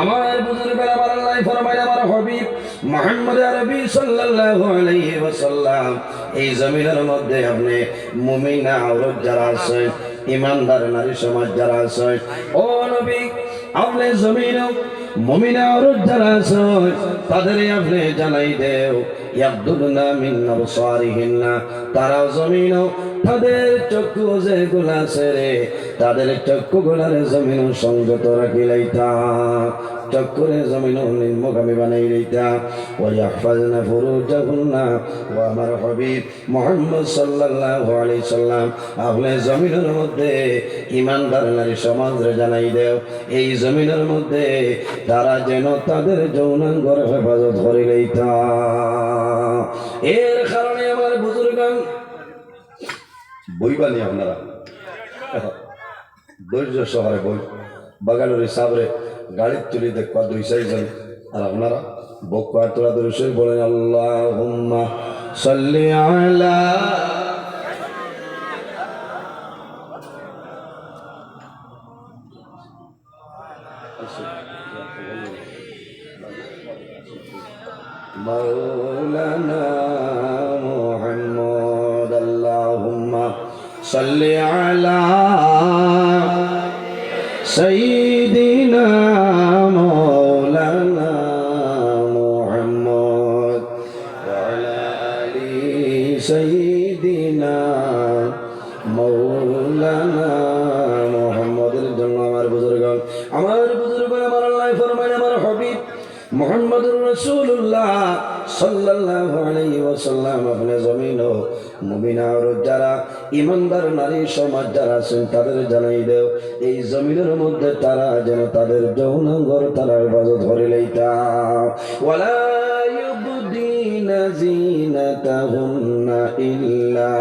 আমার বুজুর্গের আমার আল্লাহ ফরমায় আমার হাবিব মুহাম্মদ আরবি সাল্লাল্লাহু আলাইহি ওয়াসাল্লাম এই জমিনের মধ্যে আপনি মুমিনা আওরত যারা আছে ইমানদার নারী সমাজ যারা আছে ও নবী আপনি জমিনে মুমিনা আওরত যারা আছে তাদের আপনি জানাই দেও ইয়াবদুনা মিন আবসারিহিন্না তারা জমিনে তাদের চক্ষু যেগুলা আছে রে তাদের চক্ষুগুলার জমিন সংযত রাখিলাইতা চক্ষুরে জমিন নিম্নগামী বানাই লইতা ওয়াহফাজনা ফুরুজাহুন্না ও আমার হাবিব মুহাম্মদ সাল্লাল্লাহু আলাইহি সাল্লাম আপনি জমিনের মধ্যে ইমানদার নারী সমাজরে জানাই দেও এই জমিনের মধ্যে তারা যেন তাদের যৌনাঙ্গর হেফাজত করে লইতা এর কারণে আমার বুজুর্গান বই বানি আপনারা ধৈর্য সহরে বই বাগানের হিসাবে গাড়ির তুলি দেখবা 2-4 জন আর আপনারা বক্কা তোলা ধরে বলেন আল্লাহুম্মা সাল্লি আলা মাওলানা মুহাম্মদ আল্লাহুম্মা সাল্লি আলা সাইয়্যিদিনা মাওলানা মুহাম্মদ ওয়া আলা আলি সাইয়্যিদিনা মাওলানা মুহাম্মদের জন্য আমার বুজুর্গ আমার আল্লাহ ফরমায় আমার হাবিব মুহাম্মদুর রাসূলুল্লাহ সাল্লাল্লাহু আলাইহি ওয়াসাল্লাম আপনি জমিন ও মুমিনা আর যারা ইমানদার নারী সমাজ যারা আছেন তাদের জানাই দেও এই জমিনের মধ্যে তারা যেন তাদের যৌনাঙ্গর তারা হেফাজত করে লইতা ওয়ালা ইউবদিনা জিনাতাহুন্না ইল্লা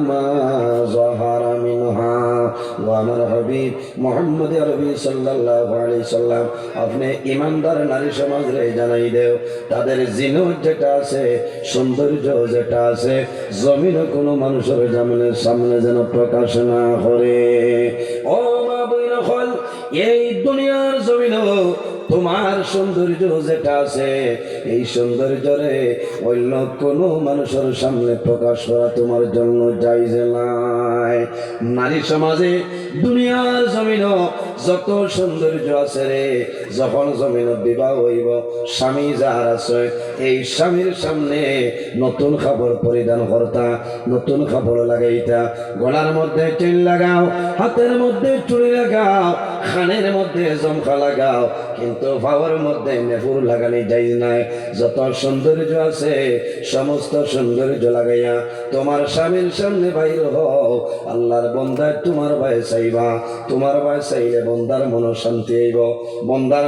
মা যাহারা মিনহা ওয়া আমার হাবিব মুহাম্মদ আরবি সাল্লাল্লাহু আলাইহি সাল্লাম আপনি ইমানদার নারী সমাজরে জানাই দেও তাদের জিনত যেটা আছে সৌন্দর্য যেটা আছে জমিনে কোনো মানুষের জামিনের সামনে যেন প্রকাশ না করে ও মা বইনা হল এই দুনিয়ার জমিনে তোমার সৌন্দর্য যেটা আছে এই সৌন্দর্যরে অন্য কোনো মানুষের সামনে প্রকাশ করা তোমার জন্য জায়েজ নাই নারী সমাজে দুনিয়ার জমিন যত সৌন্দর্য আছে রে যখন জমিন বিবাহ হইব স্বামী যার আছে এই স্বামীর সামনে নতুন কাপড় পরিধান করতা নতুন কাপড় লাগাইতা গলার মধ্যে চেন লাগাও হাতের মধ্যে চুড়ি লাগাও কানের মধ্যে জমকা লাগাও কিন্তু পাওয়ার মধ্যে নেফুর লাগানি যায় নাই যত সৌন্দর্য আছে সমস্ত সৌন্দর্য লাগাইয়া তোমার স্বামীর সামনে বাইর হও আল্লাহর বন্দা তোমার ভাই চাইবা তোমার ভাই চাইলে বন্দার মন শান্তি হইব বন্দার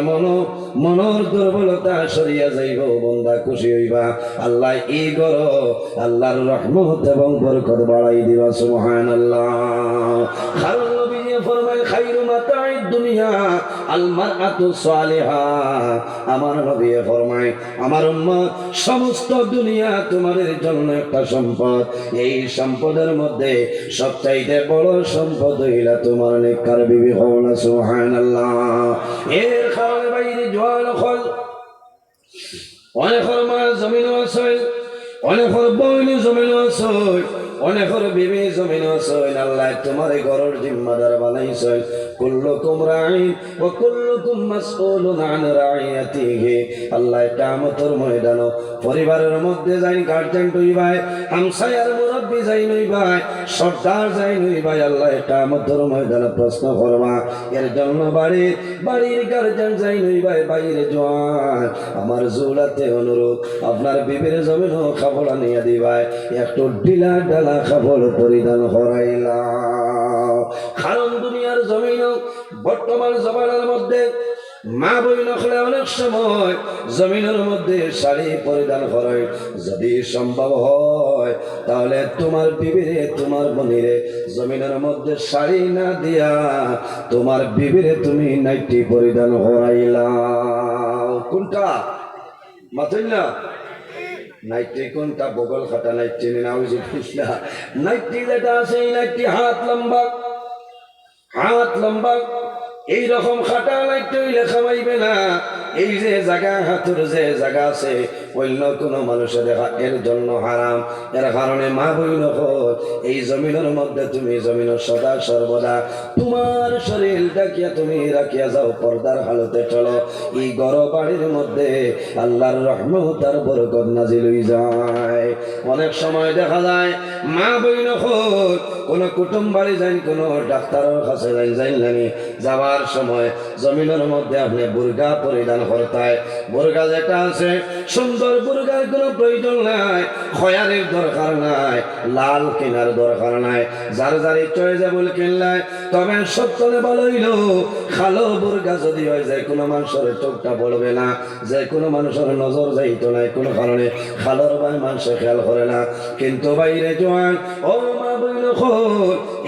মনের দুর্বলতা সরিয়া যাইব বন্দা খুশি হইবা আল্লাহ ই গর আল্লাহর রহমত এবং বরকত বাড়াই দিবা সুবহানাল্লাহ কারণ নবী ফরমায় খায়রু মাতা'id দুনিয়া আল মারআতু সালিহা আমার নবী ফরমায় আমার উম্মত সমস্ত দুনিয়া তোমাদের জন্য একটা সম্পদ এই সম্পদের মধ্যে সবচাইতে বড় সম্পদ হইলা তোমার নেককার বিবি হও না সুবহানাল্লাহ এর কারণে বাইরে জওয়াল হল অনেক মা জমিন আছে অনেক বইন জমিন আছে অনেক বিবি জমিন আছে আল্লাহ তোমার ঘরের জিম্মাদার বানাইছে কুল্লুকুম রাঈন ওয়া কুল্লুকুম মাসউলুন আন রাইয়াতিহি আল্লাহ কিয়ামতের ময়দানে পরিবারের মধ্যে যাই গার্জিয়ান হইবাই হামসায়ার মুরব্বি যাই নইবাই সর্দার যাই নইবাই আল্লাহ কিয়ামতের ময়দানে প্রশ্ন করবা এর জন্য বাড়ির গার্জিয়ান যাই নইবাই বাইরে জওয়ান আমার জুলাতে অনুরোধ আপনার বিবির জমিন কাপড় আনিয়া দিবাই একটু ঢিলা ঢালা কাপড় পরিধান করাইলা কারণ দুনিয়ার জমিন বর্তমান জমানার মধ্যে মা বই নখলে অনেক সময় জমিনের মধ্যে শাড়ি পরিধান করে যদি সম্ভব হয় তাহলে তোমার বিবিরে তোমার বোনিরে জমিনের মধ্যে শাড়ি না দিয়া তোমার বিবিরে তুমি নাইটি পরিধান করাইলা কোনটা মাথায় না নাইটি কোনটা বগল খাটা নাইটি নাউজি ফুসলা নাইটি যেটা আছে এই নাইটি হাত লম্বা এই রকম খাটা লাগতে হইলে খামাইবে না। এই যে জায়গা হাতুর যে জায়গা আছে অন্য কোনো মানুষের দেখা এর জন্য হারাম। এর কারণে মা বইল এই জমিনের মধ্যে তুমি জমিনের সদা সর্বদা তোমার শরীর ডাকিয়া তুমি রাখিয়া যাও, পর্দার হালতে চলো। এই গড় বাড়ির মধ্যে আল্লাহর রহমত আর বরকত নাজিল হয়ে যায়। অনেক সময় দেখা যায় মা বইল কোনো কুটুম বাড়ি যাই, কোনো ডাক্তারের কাছে যাই জানি যাওয়ার সময় জমিনের মধ্যে আপনি বুর্গা পরিধান করতায়। বুর্গা যেটা আছে সুন্দর বুর্গার কোনো প্রয়োজন নাই, খয়ারের দরকার নাই, লাল কেনার দরকার নাই, যার যার চয়ে যাবল কিনলায়। তবে সত্যলে ভালো হইল খালো বুর্গা যদি হয় যায় কোনো মানুষের চোখটা পড়বে না, যে কোনো মানুষের নজর যাইতো নাই কোনো কারণে খালোর ভাই মানুষের খেয়াল করে না। কিন্তু বাইরে জোয়ান ও মা বইল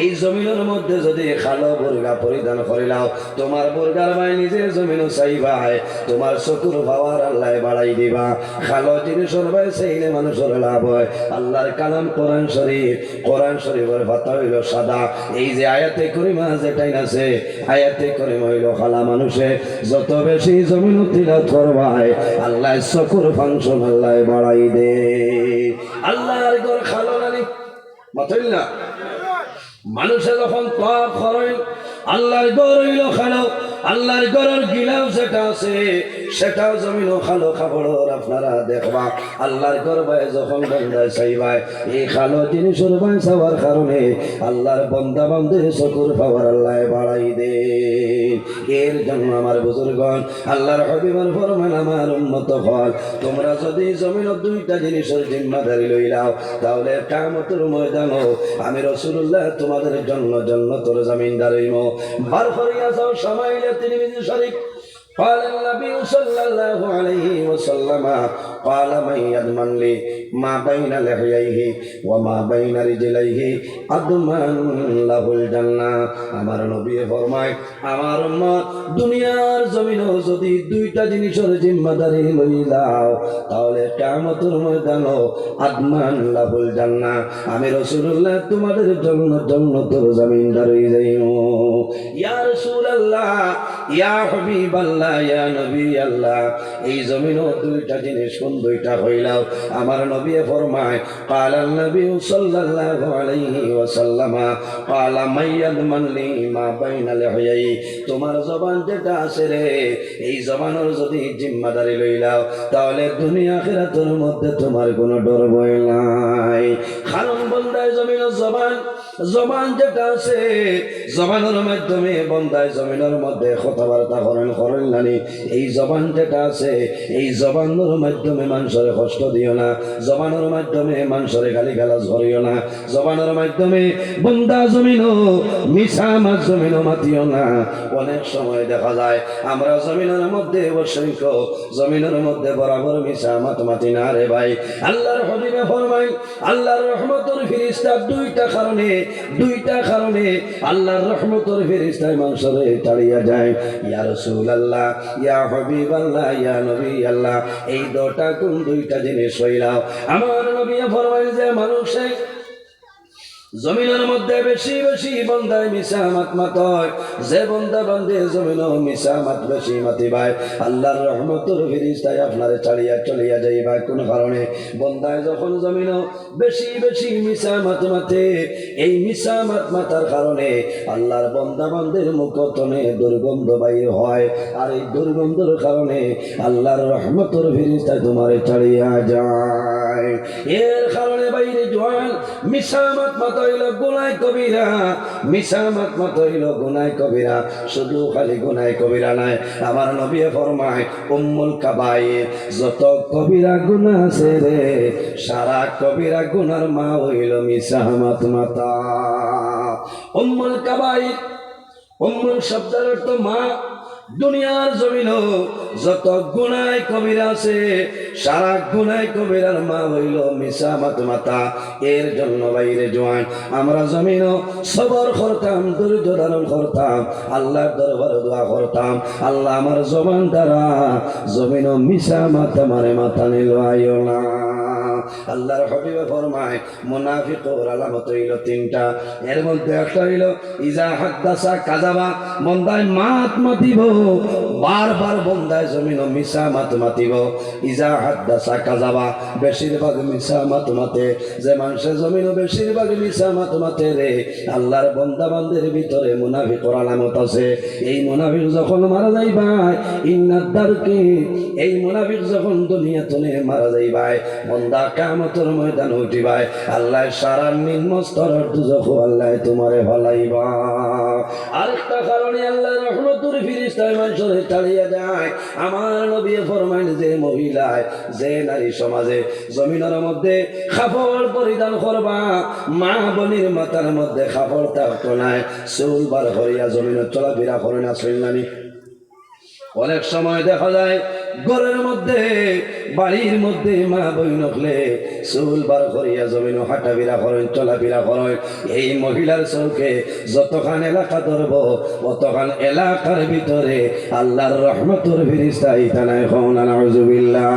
এই জমিনের মধ্যে যদি খালো বুর্গা পরিধান করিলাও, তোমার বুর্গার ভাই নিজের জমিনও চাইবাই, তোমার চকুর পাওয়ার আল্লাহ বাড়াই দিবা। খালো জিনিসের ভাই চাইলে মানুষের লাভ হয়। আল্লাহর কালাম কোরআন শরীফ, কোরআন শরীফের ভাতা হইল সাদা। এই যে আয়াতে করিমা যেটাই আছে আয়াতে করিমা হইল খালা মানুষে যত বেশি জমিন তিলাওয়াত করবাই আল্লাহ চকুর ফাংশন আল্লাহ বাড়াই দে। আল্লাহর ঘর খালো নানি মাথইল না, মানুষে যখন পাপ করেন আল্লাহর ঘর হইল খালো। আল্লাহর ঘরের গিলাও যেটা আছে সেটাও জমিনও খালো খাবড়র আপনারা দেখবা। আল্লাহর ঘর ভাই যখন বন্দায় চাইবাই এই খালো জিনিসের ভাই চাওয়ার কারণে আল্লাহর বন্দা বান্ধে চকুর পাওয়ার আল্লাহ বাড়াই দে। এর জন্য আমার বুজুর্গণ আল্লাহর হবিবর ফরমান আমার উম্মত হল, তোমরা যদি জমিনের দুইটা জিনিসের জিম্মাদারি লইলাও তাহলে কিয়ামতের ময়দানও আমি রাসূলুল্লাহ তোমাদের জন্য জান্নাতের জমিনদার হইব। বার করিয়া যাও সামাইলে তিরমিজি শরীফ। قال النبي صلى الله عليه وسلم قال من يضمن لي ما بين لحييه وما بين رجليه أضمن له الجنة। আমার নবী ফরমায় আমার উম্মত দুনিয়ার জমিনে যদি দুইটা জিনিসের জিম্মাদারি লইলাও তাহলে কিয়ামতের ময়দানে আদমান লাহুল জান্নাহ আমি রাসূলুল্লাহ তোমাদের জন্য জান্নাতের জমিনদার হয়ে যাইব। ইয়া রাসূলুল্লাহ ইয়া হাবিবাল্লাহ ইয়া নবী আল্লাহ, এই জমিনও দুইটা জিনিস কোন দুইটা হইলাও? আমার নবী ফরমায় ক্বালান নবী সাল্লাল্লাহু আলাইহি ওয়াসাল্লাম ক্বালা মাইয়াদমান লি মা বাইনা লিহয়াই, তোমার জবান যেটা আছে রে এই জবানের যদি জিম্মাদারি লইলাও তাহলে দুনিয়া আখিরাতের মধ্যে তোমার কোনো ডর ভয় নাই। কারণ বন্দায় জমিনের জবান, জবান যেটা আছে জবানের মাধ্যমে বন্দায় জমিনের মধ্যে কথাবার্তা করেন নানি। এই জবান যেটা আছে এই জবানের মাধ্যমে মানুষের কষ্ট দিও না, জবানের মাধ্যমে মানুষের গালি গালাজ করিও না, জবানের মাধ্যমে বন্দা জমিনও মিছা মাছ জমিনও মাতিও না। অনেক সময় দেখা যায় আমরা জমিনের মধ্যে অসংখ্য জমিনের মধ্যে বরাবর মিছা মাত মাতি না রে ভাই। আল্লাহর হাবিবে ফরমায় আল্লাহর রহমতের ফেরেশতা দুইটা কারণে আল্লাহর রহমতের ফেরেশতায় মানুষের তাড়িয়া যায়। ইয়া রাসূলুল্লাহ ইয়া হাবিবাল্লাহ ইয়া নবী আল্লাহ, এই দুটা কোন দুইটা জিনিস হইলাও? আমার নবী ফরমায় যে মানুষে জমিনের মধ্যে বেশি বেশি বন্দায় মিশা মাত মাতয়, যে বন্দা বান্ধে জমিনও মিশা মাত বেশি মাতিবাই আল্লাহর রহমতের ফেরেশতায় আপনারে ছাড়িয়া চলিয়া যাইবা। কোন কারণে? বন্দায় যখন জমিনও বেশি বেশি মিশা মাত মাতে, এই মিশা মাত মাতার কারণে আল্লাহর বন্দা বান্ধের মুখতনে দুর্গন্ধ বাইর হয়, আর এই দুর্গন্ধের কারণে আল্লাহর রহমতের ফেরেশতায় তোমারে ছাড়িয়া যায়। এর কারণে বাইরে জোয়ান মিশা মাত মাতা হইল গুনাহ কবিরা, মিশা মাত মাত হইল গুনাহ কবিরা। শুধু খালি গুনাহ কবিরা নাই, আমার নবী ফরমায় উম্মুল কাবায়ের, যত কবিরা গুনাহ আছে রে সারা কবিরা গুনার মা হইল মিশা মাত মাতা। উম্মুল কাবায়ের, উম্মুল শব্দের অর্থ মা। দুনিয়ার জমিনও যত গুনাহ কবিরা আছে সারা গুনাহ কবিরার মা হইল মিশা মাত মাতা। এর জন্য বাইরে জোয়ান আমরা জমিনও সবর করতাম, ধৈর্য ধারণ করতাম, আল্লাহর দরবারে দোয়া করতাম, আল্লাহ আমার জবান দ্বারা জমিনও মিশা মাতা মারে মাথা নিলবাইও না। আল্লাহর হাবিবে ফরমায় মুনাফিকের আলামত হইল তিনটা, এর মধ্যে একটা হইল ইজা হাদ্দাসা কাযাবা, বন্দায় মাত মাতিব, বারবার বন্দায় জমিন মিশা মাত মাতিব। ইজা হাদ্দাসা কাযাবা, বেশিরভাগ মিশা মাত মাতে, যে মানুষের জমিন বেশিরভাগ মিশা মাত মাতে রে, আল্লাহর বন্দা বান্দের ভিতরে মুনাফিকের আলামত আছে। এই মুনাফিক যখন মারা যাইবাই ইন্নাদ দারকে, এই মুনাফিক যখন দুনিয়া তুলে মারা যাইবাই, বন্দা কিয়ামতের ময়দানে উঠিবাই, আল্লাহ সারা নিম্ন স্তরের দুজখ আল্লাহ তোমারে ভালাইবা। আরেকটা কারণে আল্লাহ রহমতের ফিরিস্তায় মানুষের চালিয়ে যায়। আমার নবী ফরমাইন, যে মহিলায় যে নারী সমাজে জমিনের মধ্যে কাপড় পরিধান করবা, মা বোনের মাথার মধ্যে কাপড় থাকতো নাই, চুল বার করিয়া জমিনে চলাফেরা করে না, শুনলানি অনেক সময় দেখা যায় ঘরের মধ্যে বাড়ির মধ্যে মা বই নকলে চুল বার করিয়া জমিন হাঁটাফেরা করেন, চলাফেরা করেন। এই মহিলার চৌকে যতখান এলাকা ধরব অতখান এলাকার ভিতরে আল্লাহর রহমতের ফিরিস্তা ইতানায় খাওনা নাউজুবিল্লাহ।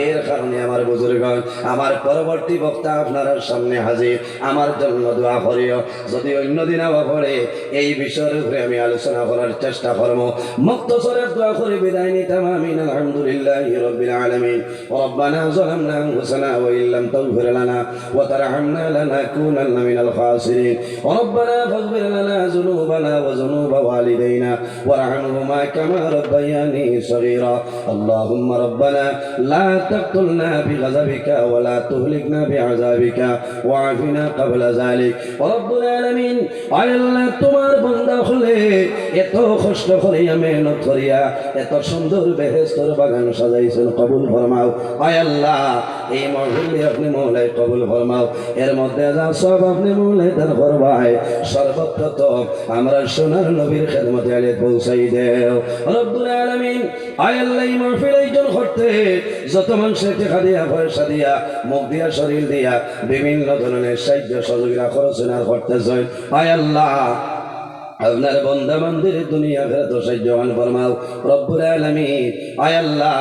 এর কারণে আমার বুজুর্গণ, আমার পরবর্তী বক্তা আপনার সামনে হাজির, আমার জন্য দোয়া করিও। যদি অন্যদিন আবার পড়ে এই বিষয়ের উপরে আমি আলোচনা করার চেষ্টা করবো। মুক্তসরের দোয়া করে বিদায় নিতাম। আমিন। আলহামদুলিল্লাহি রাব্বিল আলামিন। রব্বানা যালামনা আনফুসানা ওয়া ইল্লাম তাগফির লানা ওয়া তারহামনা লানাকুনান্না মিনাল খাসিরিন। রব্বানা ফাগফির লানা যুনুবানা ওয়া যুনুবা ওয়ালিদাইনা ওয়ারহামহুমা কামা রাব্বায়ানি সগীরা। আল্লাহুম্মা রব্বানা লা তাকতুলনা বিগাযাবিকা ওয়া লা তুহলিকনা বিআযাবিকা ওয়া'আফিনা ক্বাবলা যালিক। রব্বুল আলামিন, আয় আল্লাহ তোমার বান্দা হলে এত কষ্ট করিয়া মেহনত করিয়া এত সুন্দর বেহেশতের বাগান সাজাইছেন, কবুল ফরমাও। আয় আল্লাহ এই মাহফিলে আপনি মওলাই কবুল ফরমাও। এর মধ্যে যা সব আপনি মওলাই দান করবাই, সর্বপ্রথম আমরা সোনার নবীর খেদমতে আলে পৌঁছাই দেও রব্বুল আলামিন। আয় আল্লাহ এই মাহফিল আয়োজন করতে যত মানুষের টাকা দিয়া, পয়সা দিয়া, মুখ দিয়া, শরীর দিয়া বিভিন্ন ধরনের সাহায্য সহযোগিতা করেছেন আর করতেছেন, আয় আল্লাহ আপনার বন্দা বান্দির দুনিয়া ফেরত সাহায্যবান ফরমাও রব্বুল আলামিন। আয় আল্লাহ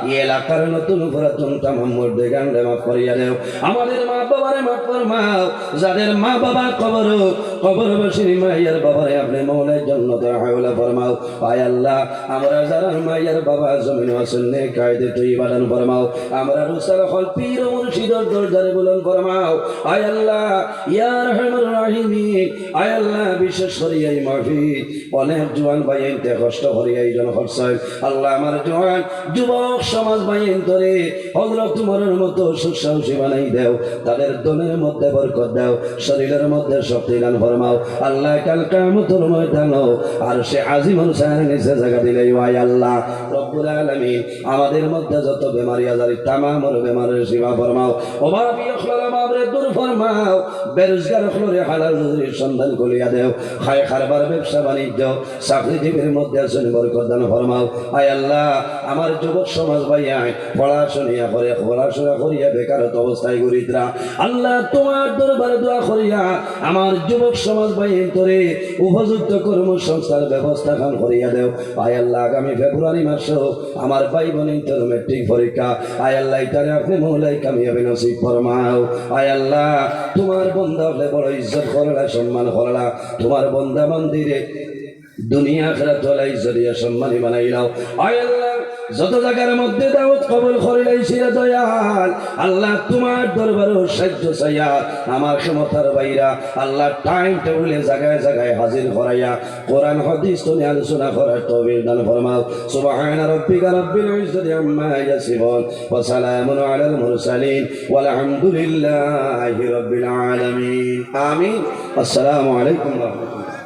এই এলাকার নতুন পুরাতন তামাম মুর্দে গান্ডে মাফ করিয়া দেও। আমাদের মা বাবারে মাফ ফরমাও, যাদের মা বাবা কবরবাসী মাইয়ার বাবারে আপনি মওলাই জান্নাতের হাওলা ফরমাও। আয় আল্লাহ আমরা যারা মাইয়ার বাবা জমিন আছেন নে কায়দে তৈবা দান ফরমাও। আমরা রুসাল হল পীর ও মুর্শিদের দরজারে বুলন্দ ফরমাও। আয় আল্লাহ ইয়া আরহামার রাহিমিন। আয় আল্লাহ বিশেষ করে এই মাহফিল অনেক জোয়ান ভাইয়েনতে কষ্ট করে আয়োজন করছেন, আল্লাহ আমার জোয়ান যুবক সমাজ ভাইয়েন ধরে হযরত উমরের মতো সুসাহসী বানাই দেও, তাদের দলের মধ্যে বরকত দাও, শরীরের মধ্যে শক্তি দান ফরমাও। আল্লাহ কাল কিয়ামতের ময়দানে আর সে আজিমুল শান নিচে জায়গা দিলে। আয় আল্লাহ রব্বুল আলামিন আমাদের মধ্যে যত বেমারি আজারি তামামের বেমারের সেবা ফরমাও, অভাবী অখলাল মাবরে দূর ফরমাও, বেরোজগার অখলরে হালাল রুজির সন্ধান করিয়া দেও, খায় খারবার ব্যবসা বাণিজ্য চাকরিজীবীর মধ্যে আছেন বরকত দান ফরমাও। আয় আল্লাহ আমার যুবক সমাজ ভাইয়ায় পড়াশোনা করিয়া বেকারত অবস্থায় গরিদ্রা, আল্লাহ তোমার দরবারে দোয়া করিয়া আমার যুবক সমাজ ভাইয়ের তোরে উপযুক্ত কর্মসংস্থার ব্যবস্থা খান করিয়া দেও। আয় আল্লাহ আগামী ফেব্রুয়ারি মাসেও আমার ভাই বোনের তোর মেট্রিক পরীক্ষা, আয় আল্লাহ তারে আপনি মওলাই কামিয়াবি নসিব ফরমাও। আয় আল্লাহ তোমার বন্দা হলে বড় ইজ্জত করলা, সম্মান করলা, তোমার বন্দা মন্দিরে দুনিয়া আখিরাত হলে ইজ্জতিয়া সম্মানী বানাই নাও। আয় আল্লাহ যত জায়গার মধ্যে দাওয়াত কবুল করিলাইছিল দয়াল আল্লাহ তোমার দরবারে সাহায্য চাইয়া আমার ক্ষমতার বাইরা আল্লাহ টাইম টেবিলে জায়গায় জায়গায় হাজির করাইয়া কোরআন হাদিস তো আলোচনা করার তৌফিক দান ফরমাও। সুবহান রাব্বিকা রাব্বিল ইজ্জাতি আম্মা ইয়াসিফুন ওয়া সালামুন আলাল মুরসালিন ওয়াল হামদুলিল্লাহি রাব্বিল আলামিন। আমিন। আসসালামু আলাইকুম ওয়া রাহমাতুল্লাহ।